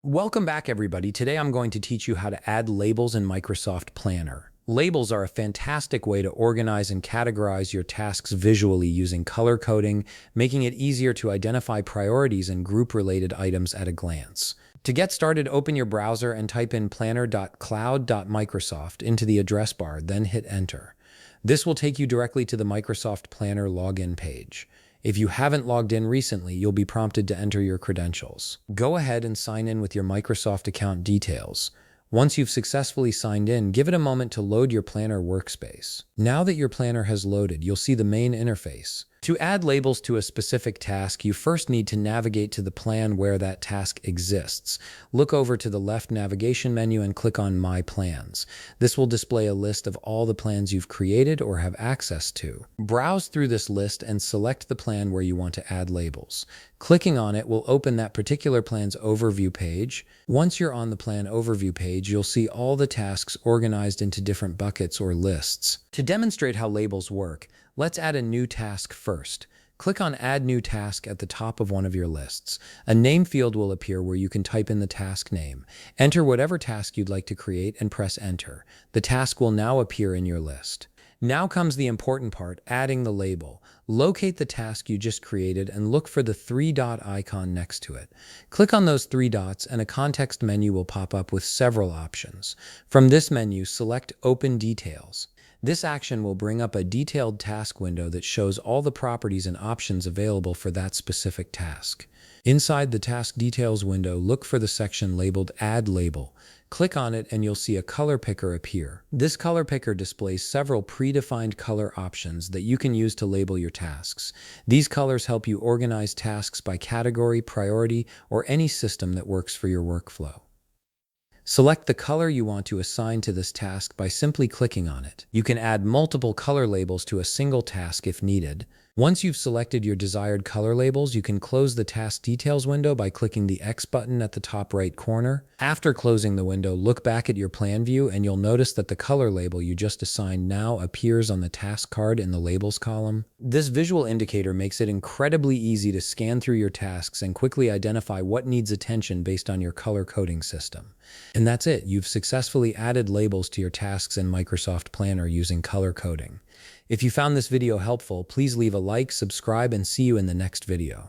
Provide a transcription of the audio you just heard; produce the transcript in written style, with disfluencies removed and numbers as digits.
Welcome back, everybody. Today I'm going to teach you how to add labels in Microsoft Planner. Labels are a fantastic way to organize and categorize your tasks visually using color coding, making it easier to identify priorities and group-related items at a glance. To get started, open your browser and type in planner.cloud.microsoft into the address bar, then hit enter. This will take you directly to the Microsoft Planner login page. If you haven't logged in recently, you'll be prompted to enter your credentials. Go ahead and sign in with your Microsoft account details. Once you've successfully signed in, give it a moment to load your Planner workspace. Now that your Planner has loaded, you'll see the main interface. To add labels to a specific task, you first need to navigate to the plan where that task exists. Look over to the left navigation menu and click on My Plans. This will display a list of all the plans you've created or have access to. Browse through this list and select the plan where you want to add labels. Clicking on it will open that particular plan's overview page. Once you're on the plan overview page, you'll see all the tasks organized into different buckets or lists. To demonstrate how labels work, let's add a new task first. Click on Add New Task at the top of one of your lists. A name field will appear where you can type in the task name. Enter whatever task you'd like to create and press Enter. The task will now appear in your list. Now comes the important part, adding the label. Locate the task you just created and look for the three-dot icon next to it. Click on those three dots and a context menu will pop up with several options. From this menu, select Open Details. This action will bring up a detailed task window that shows all the properties and options available for that specific task. Inside the Task Details window, look for the section labeled Add Label. Click on it and you'll see a color picker appear. This color picker displays several predefined color options that you can use to label your tasks. These colors help you organize tasks by category, priority, or any system that works for your workflow. Select the color you want to assign to this task by simply clicking on it. You can add multiple color labels to a single task if needed. Once you've selected your desired color labels, you can close the Task Details window by clicking the X button at the top right corner. After closing the window, look back at your plan view and you'll notice that the color label you just assigned now appears on the task card in the Labels column. This visual indicator makes it incredibly easy to scan through your tasks and quickly identify what needs attention based on your color coding system. And that's it. You've successfully added labels to your tasks in Microsoft Planner using color coding. If you found this video helpful, please leave a like, subscribe, and see you in the next video.